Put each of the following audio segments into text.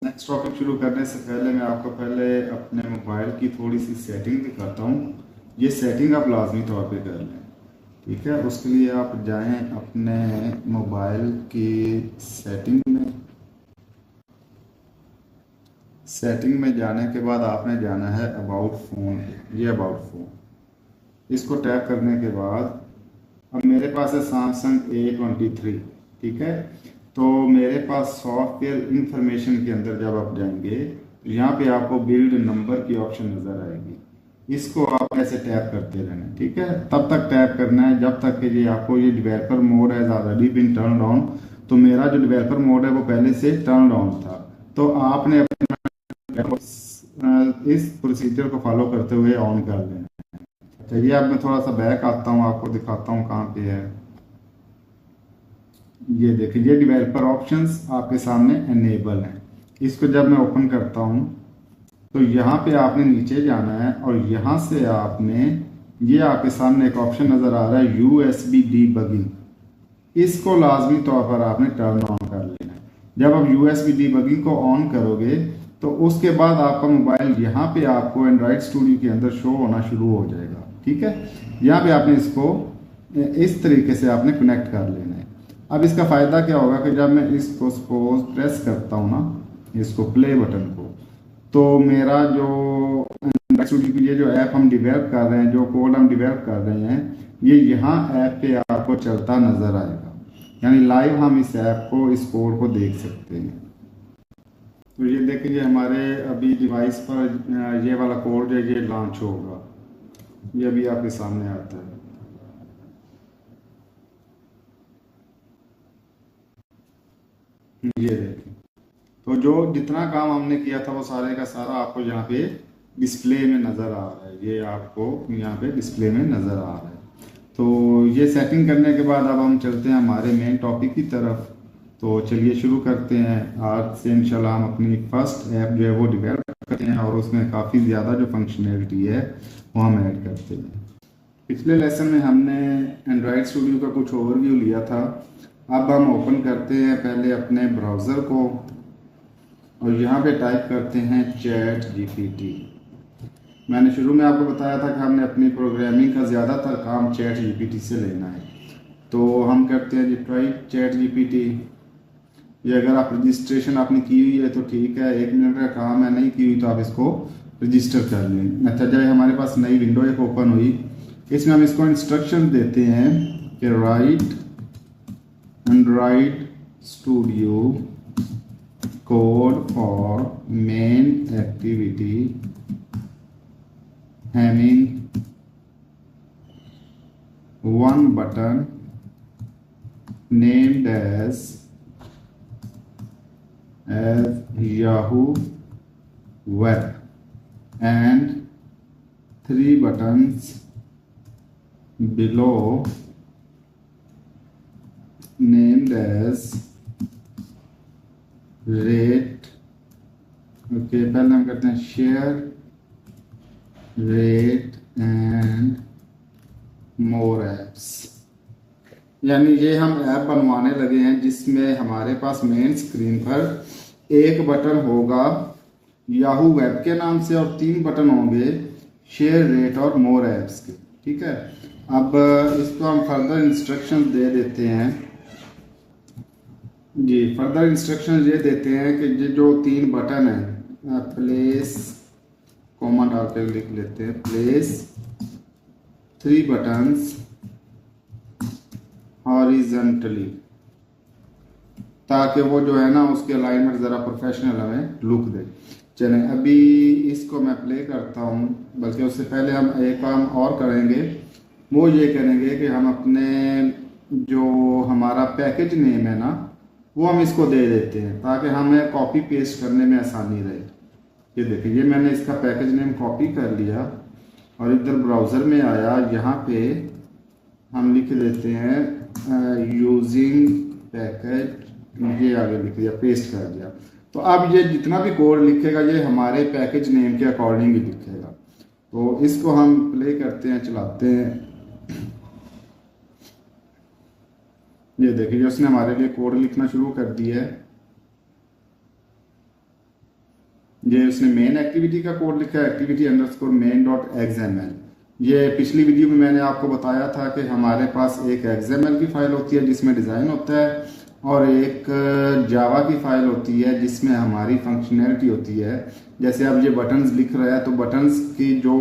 Next topic शुरू करने से पहले मैं आपको पहले अपने मोबाइल की थोड़ी सी सेटिंग दिखाता हूँ। ये सेटिंग आप लाजमी तौर पे कर लें, ठीक है। उसके लिए आप जाएं अपने मोबाइल की सेटिंग में जाने के बाद आपने जाना है अबाउट फ़ोन। ये अबाउट फ़ोन, इसको टैप करने के बाद अब मेरे पास है Samsung A23, ठीक है। तो मेरे पास सॉफ्टवेयर इंफॉर्मेशन के अंदर जब आप जाएंगे तो यहाँ पे आपको बिल्ड नंबर की ऑप्शन नज़र आएगी। इसको आप ऐसे टैप करते रहना, ठीक है। तब तक टैप करना है जब तक कि ये आपको ये डिवेलपर मोड है ऑलरेडी बिन टर्न ऑन। तो मेरा जो डिवेलपर मोड है वो पहले से टर्न ऑन था। तो आपने इस प्रोसीजर को फॉलो करते हुए ऑन कर लेना। चलिए अब मैं थोड़ा सा बैक आता हूँ, आपको दिखाता हूँ कहाँ पे है। ये देखिए, ये डिवेलपर ऑप्शंस आपके सामने एनेबल हैं। इसको जब मैं ओपन करता हूँ तो यहाँ पे आपने नीचे जाना है और यहाँ से आपने, ये आपके सामने एक ऑप्शन नज़र आ रहा है USB डीबगिंग। इसको लाजमी तौर पर आपने टर्न ऑन कर लेना है। जब आप USB डीबगिंग को ऑन करोगे तो उसके बाद आपका मोबाइल यहाँ पे आपको एंड्रॉयड स्टूडियो के अंदर शो होना शुरू हो जाएगा, ठीक है। यहाँ पे आपने इसको इस तरीके से आपने कनेक्ट कर लेना है। अब इसका फ़ायदा क्या होगा कि जब मैं इसको सपोज प्रेस करता हूँ ना, इसको प्ले बटन को, तो मेरा जो एंड्रॉयड स्टूडियो के लिए जो ऐप हम डिवेलप कर रहे हैं, जो कोड हम डिवेलप कर रहे हैं, ये यहाँ ऐप पे आपको चलता नज़र आएगा। यानी लाइव हम इस ऐप को, इस कोड को देख सकते हैं। तो ये देखिए हमारे अभी डिवाइस पर ये वाला कोड जो है ये लॉन्च होगा। ये अभी आपके सामने आता है। ये देखिए, तो जो जितना काम हमने किया था वो सारे का सारा आपको यहाँ पे डिस्प्ले में नज़र आ रहा है। ये आपको यहाँ पे डिस्प्ले में नज़र आ रहा है। तो ये सेटिंग करने के बाद अब हम चलते हैं हमारे मेन टॉपिक की तरफ। तो चलिए शुरू करते हैं। आज से इंशाल्लाह हम अपनी फर्स्ट ऐप जो है वो डेवलप करते हैं और उसमें काफ़ी ज़्यादा जो फंक्शनैलिटी है वो हम ऐड करते हैं। पिछले लेसन में हमने एंड्रॉयड स्टूडियो का कुछ ओवरव्यू लिया था। अब हम ओपन करते हैं पहले अपने ब्राउज़र को और यहाँ पे टाइप करते हैं ChatGPT। मैंने शुरू में आपको बताया था कि हमने अपनी प्रोग्रामिंग का ज़्यादातर काम ChatGPT से लेना है। तो हम करते हैं जी ट्राई ChatGPT। ये अगर आप रजिस्ट्रेशन आपने की हुई है तो ठीक है, 1 मिनट का काम है। नहीं की हुई तो आप इसको रजिस्टर कर लें। अच्छा, जब हमारे पास नई विंडो एक ओपन हुई, इसमें हम इसको इंस्ट्रक्शन देते हैं कि right Android studio code for main activity having one button named as Yahoo Web and 3 buttons below named as rate। Okay, पहले हम करते हैं share, rate and more apps. यानी ये हम ऐप बनवाने लगे हैं जिसमें हमारे पास मेन स्क्रीन पर एक बटन होगा याहू वेब के नाम से और 3 बटन होंगे शेयर, रेट और मोर एप्स के, ठीक है। अब इसको हम फर्दर इंस्ट्रक्शन दे देते हैं जी। फर्दर इंस्ट्रक्शन ये देते हैं कि ये जो 3 बटन है, प्लेस कॉमा डाल कर लिख लेते हैं, प्लेस 3 buttons हॉरिजॉन्टली, ताकि वो जो है ना उसके अलाइनमेंट ज़रा प्रोफेशनल हमें लुक दे। चलें अभी इसको मैं प्ले करता हूँ, बल्कि उससे पहले हम एक काम और करेंगे। वो ये करेंगे कि हम अपने जो हमारा पैकेज नेम है ना वो हम इसको दे देते हैं ताकि हमें कॉपी पेस्ट करने में आसानी रहे। ये देखिए, ये मैंने इसका पैकेज नेम कॉपी कर लिया और इधर ब्राउज़र में आया, यहाँ पे हम लिख देते हैं यूजिंग पैकेज, ये आगे लिख दिया, पेस्ट कर दिया। तो अब ये जितना भी कोड लिखेगा ये हमारे पैकेज नेम के अकॉर्डिंग ही लिखेगा। तो इसको हम प्ले करते हैं, चलाते हैं। ये देखिए, उसने हमारे लिए कोड लिखना शुरू कर दिया है। ये उसने मेन एक्टिविटी का कोड लिखा है, activity underscore main dot XML. ये पिछली वीडियो में मैंने आपको बताया था कि हमारे पास एक एक्सएमएल की फाइल होती है जिसमें डिज़ाइन होता है, और एक जावा की फाइल होती है जिसमें हमारी फंक्शनैलिटी होती है। जैसे अब ये बटन्स लिख रहा है तो बटन्स की जो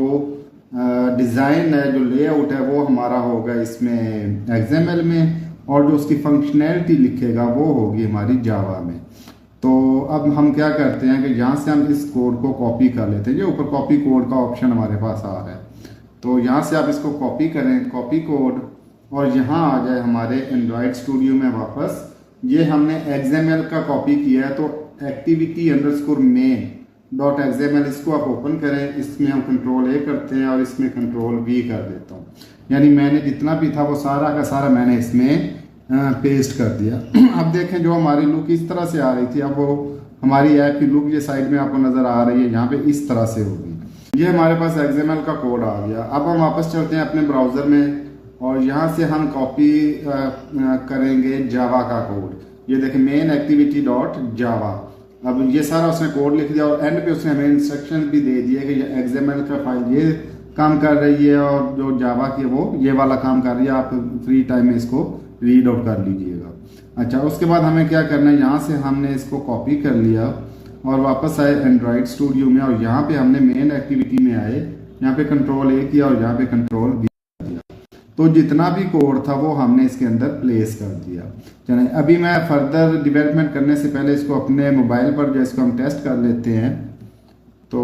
डिज़ाइन है, जो लेआउट है, वो हमारा होगा इसमें एक्सएमएल में, और जो उसकी फंक्शनैलिटी लिखेगा वो होगी हमारी जावा में। तो अब हम क्या करते हैं कि यहाँ से हम इस कोड को कॉपी कर लेते हैं। ये ऊपर कॉपी कोड का ऑप्शन हमारे पास आ रहा है, तो यहाँ से आप इसको कॉपी करें, कॉपी कोड, और यहाँ आ जाए हमारे एंड्रॉयड स्टूडियो में वापस। ये हमने एक्सएमएल का कॉपी किया है, तो activity underscore main dot XML इसको आप ओपन करें। इसमें हम कंट्रोल ए करते हैं और इसमें कंट्रोल वी कर देता हूँ, यानी मैंने जितना भी था वो सारा का सारा मैंने इसमें पेस्ट कर दिया। अब देखें जो हमारी लुक इस तरह से आ रही थी, अब वो हमारी ऐप की लुक ये साइड में आपको नज़र आ रही है, यहाँ पे इस तरह से होगी। ये हमारे पास एक्सएमएल का कोड आ गया। अब हम वापस चलते हैं अपने ब्राउज़र में, और यहाँ से हम कॉपी करेंगे जावा का कोड। ये देखें मेन एक्टिविटी डॉट जावा। अब ये सारा उसने कोड लिख दिया, और एंड पे उसने हमें इंस्ट्रक्शन भी दे दिया कि ये एक्सएमएल का फाइल ये काम कर रही है, और जो जावा की वो ये वाला काम कर रही है। आप फ्री टाइम में इसको रीड आउट कर लीजिएगा। अच्छा, उसके बाद हमें क्या करना है, यहाँ से हमने इसको कॉपी कर लिया और वापस आए एंड्रॉयड स्टूडियो में, और यहाँ पे हमने मेन एक्टिविटी में आए, यहाँ पे कंट्रोल ए किया और यहाँ पे कंट्रोल बी किया। तो जितना भी कोड था वो हमने इसके अंदर प्लेस कर दिया। चलें, अभी मैं फर्दर डेवलपमेंट करने से पहले इसको अपने मोबाइल पर जो इसको हम टेस्ट कर लेते हैं। तो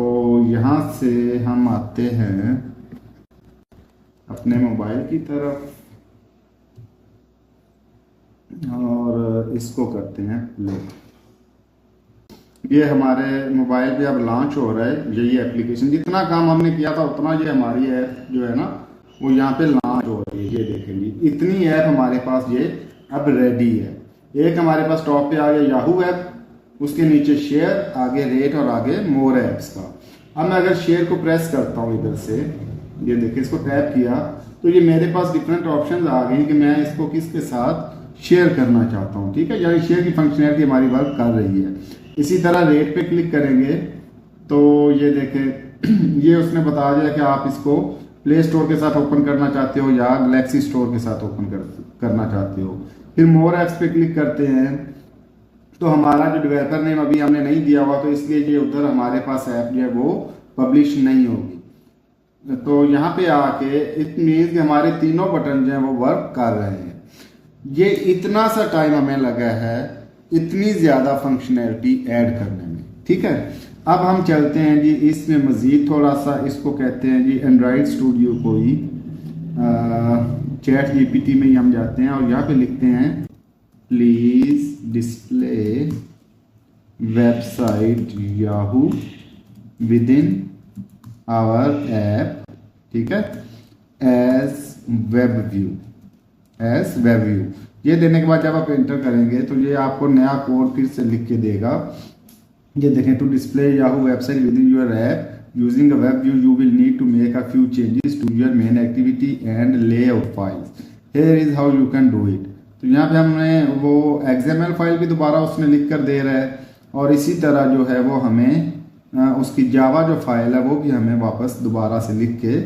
यहाँ से हम आते हैं अपने मोबाइल की तरफ और इसको करते हैं प्ले। ये हमारे मोबाइल पे अब लॉन्च हो रहा है यही एप्लीकेशन। जितना काम हमने किया था उतना ये हमारी ऐप जो है ना वो यहाँ पे लॉन्च हो रही है। ये देखेंगे इतनी ऐप हमारे पास ये अब रेडी है। एक हमारे पास टॉप पे आ गया याहू ऐप, उसके नीचे शेयर, आगे रेट और आगे मोर ऐप्स का। अब मैं अगर शेयर को प्रेस करता हूँ इधर से, ये देखिए इसको टैप किया तो ये मेरे पास डिफरेंट ऑप्शन आ गए कि मैं इसको किसके साथ शेयर करना चाहता हूँ। ठीक है, यानी शेयर की फंक्शनैलिटी हमारी वर्क कर रही है। इसी तरह रेट पे क्लिक करेंगे तो ये देखें ये उसने बता दिया कि आप इसको प्ले स्टोर के साथ ओपन करना चाहते हो या गैलेक्सी स्टोर के साथ ओपन करना चाहते हो। फिर मोर ऐप्स पे क्लिक करते हैं तो हमारा जो डेवलपर नेम अभी हमने नहीं दिया हुआ, तो इसलिए ये उधर हमारे पास ऐप जो है वो पब्लिश नहीं होगी। तो यहाँ पे आके इट मीन्स कि हमारे तीनों बटन जो हैं वो वर्क कर रहे हैं। ये इतना सा टाइम हमें लगा है इतनी ज़्यादा फंक्शनैलिटी ऐड करने में। ठीक है, अब हम चलते हैं जी इसमें मज़ीद थोड़ा सा, इसको कहते हैं जी एंड्रॉयड स्टूडियो को ही चैट जीपीटी में ही हम जाते हैं और यहाँ पे लिखते हैं please display website Yahoo within our app, ठीक है, एज वेब व्यू। ये देने के बाद जब आप एंटर करेंगे तो ये आपको नया कोड फिर से लिख के देगा। ये देखें, to display Yahoo website within your app using a web view you will need to make a few changes to your main activity and layout files, here is how you can do it. तो यहाँ पे हमने वो XML file भी दोबारा उसने लिख कर दे रहा है, और इसी तरह जो है वो हमें उसकी जावा जो फाइल है वो भी हमें वापस दोबारा से लिख के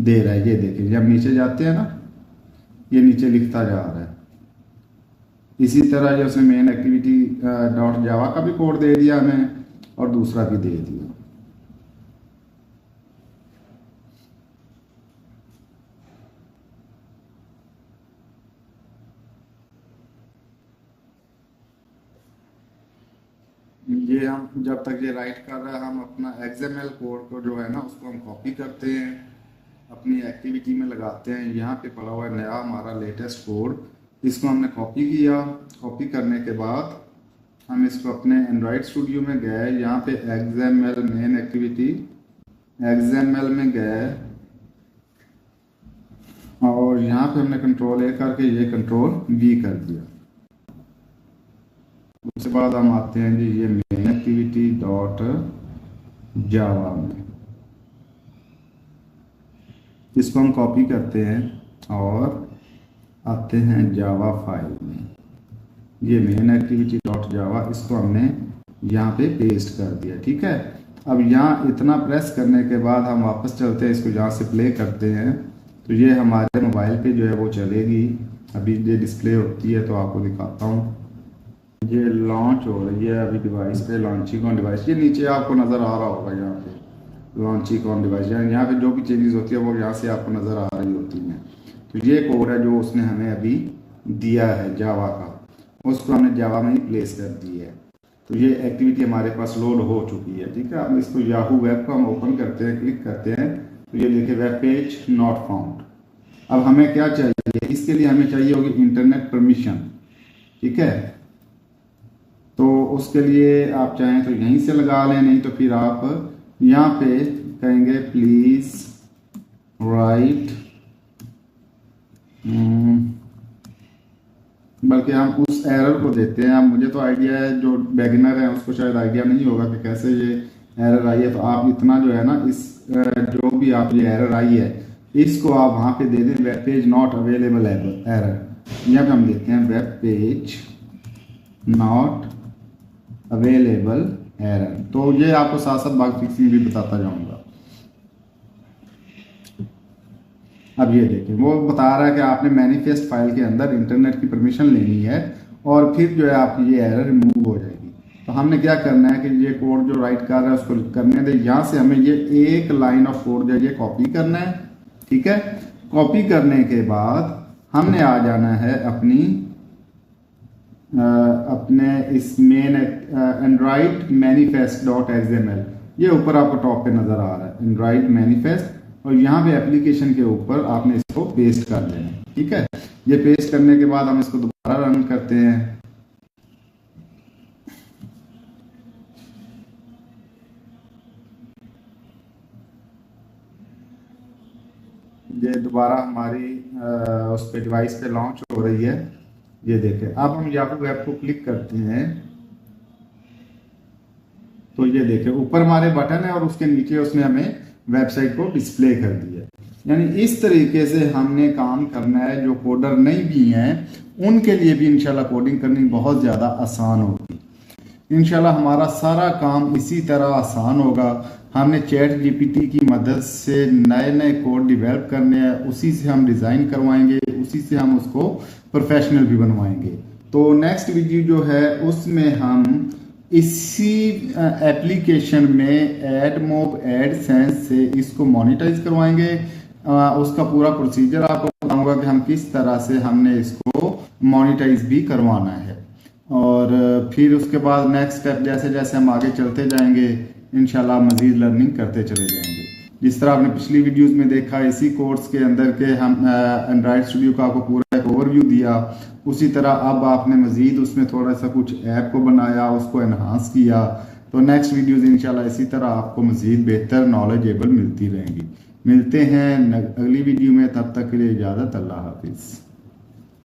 दे रहा है। ये देखिए जब नीचे जाते हैं ना, ये नीचे लिखता जा रहा है। इसी तरह जो उसने मेन एक्टिविटी डॉट जावा का भी कोड दे दिया हमें और दूसरा भी दे दिया। ये हम जब तक ये राइट कर रहा है हम अपना एक्सएमएल कोड को जो है ना उसको हम कॉपी करते हैं, अपनी एक्टिविटी में लगाते हैं। यहाँ पे पड़ा हुआ है नया हमारा लेटेस्ट कोड, इसको हमने कॉपी किया। कॉपी करने के बाद हम इसको अपने एंड्रॉयड स्टूडियो में गए, यहाँ पे एक्सएमएल मेन एक्टिविटी एक्सएमएल में गए और यहाँ पे हमने कंट्रोल ए करके ये कंट्रोल वी कर दिया। उसके बाद हम आते हैं जी ये मेन एक्टिविटी डॉट जावा में, इसको हम कॉपी करते हैं और आते हैं जावा फाइल में। ये मेन एक्टिविटी डॉट जावा, इसको हमने यहाँ पे पेस्ट कर दिया। ठीक है, अब यहाँ इतना प्रेस करने के बाद हम वापस चलते हैं, इसको यहाँ से प्ले करते हैं तो ये हमारे मोबाइल पे जो है वो चलेगी। अभी ये डिस्प्ले होती है तो आपको दिखाता हूँ। ये लॉन्च हो रही है अभी डिवाइस पे, लॉन्चिंग ऑन डिवाइस। ये नीचे आपको नज़र आ रहा होगा यहाँ पे लॉन्चिंग ऑन डिवाइस, यानी यहाँ पे जो भी चेंजेस होती है वो यहाँ से आपको नज़र आ रही होती हैं। तो ये कोड है जो उसने हमें अभी दिया है जावा का, उसको हमने जावा में ही प्लेस कर दी है। तो ये एक्टिविटी हमारे पास लोड हो चुकी है, ठीक है। अब इसको याहू वेब को हम ओपन करते हैं, क्लिक करते हैं तो ये देखिए वेब पेज नॉट फाउंड। अब हमें क्या चाहिए, इसके लिए हमें चाहिए होगी इंटरनेट परमिशन, ठीक है। तो उसके लिए आप चाहें तो यहीं से लगा लें, नहीं तो फिर आप यहाँ पे कहेंगे प्लीज राइट, बल्कि हम उस एरर को देते हैं। अब मुझे तो आइडिया है, जो बेगिनर है उसको शायद आइडिया नहीं होगा कि कैसे ये एरर आई है। तो आप इतना जो है ना, इस जो भी आप ये एरर आई है इसको आप वहाँ पे दे दें web page not available error. यहाँ पे हम देते हैं web page not available error. तो ये आपको साथ साथ बग फिक्सिंग भी बताता जाऊंगा। अब ये देखें वो बता रहा है कि आपने मैनिफेस्ट फाइल के अंदर इंटरनेट की परमिशन लेनी है और फिर जो है आपकी ये एरर रिमूव हो जाएगी। तो हमने क्या करना है कि ये कोड जो राइट कर रहा है उसको करने दे। यहाँ से हमें ये एक लाइन ऑफ कोड जो है ये कॉपी करना है, ठीक है। कॉपी करने के बाद हमने आ जाना है अपने इस main Android manifest dot XML, ये ऊपर आपको टॉप पे नजर आ रहा है एंड्रॉइड मैनिफेस्ट, और यहाँ पे एप्लीकेशन के ऊपर आपने इसको पेस्ट कर देना है, ठीक है। ये पेस्ट करने के बाद हम इसको दोबारा रन करते हैं। ये दोबारा हमारी उस पे डिवाइस पे लॉन्च हो रही है। ये देखें, अब हम याहू वेब को क्लिक करते हैं तो ये देखें ऊपर हमारे बटन है और उसके नीचे उसने हमें वेबसाइट को डिस्प्ले कर दिया। यानी इस तरीके से हमने काम करना है। जो कोडर नहीं भी हैं उनके लिए भी इंशाल्लाह कोडिंग करनी बहुत ज़्यादा आसान होगी। इंशाल्लाह हमारा सारा काम इसी तरह आसान होगा। हमने ChatGPT की मदद से नए नए कोड डेवलप करने हैं, उसी से हम डिज़ाइन करवाएंगे, उसी से हम उसको प्रोफेशनल भी बनवाएंगे। तो नेक्स्ट वीडियो जो है उसमें हम इसी एप्लीकेशन में एडमोब एडसेंस से इसको मोनेटाइज करवाएंगे। उसका पूरा प्रोसीजर आपको बताऊंगा कि हम किस तरह से हमने इसको मोनेटाइज भी करवाना है। और फिर उसके बाद नेक्स्ट स्टेप जैसे जैसे हम आगे चलते जाएंगे इंशाल्लाह मज़ीद लर्निंग करते चले जाएंगे। जिस तरह आपने पिछली वीडियोस में देखा, इसी कोर्स के अंदर के हम एंड्रॉइड स्टूडियो का आपको पूरा एक ओवरव्यू दिया, उसी तरह अब आपने मज़ीद उसमें थोड़ा सा कुछ ऐप को बनाया, उसको एनहांस किया। तो नेक्स्ट वीडियोस इंशाल्लाह इसी तरह आपको मज़ीद बेहतर नॉलेजेबल मिलती रहेंगी। मिलते हैं अगली वीडियो में, तब तक के लिए इजाज़त, अल्लाह हाफिज़।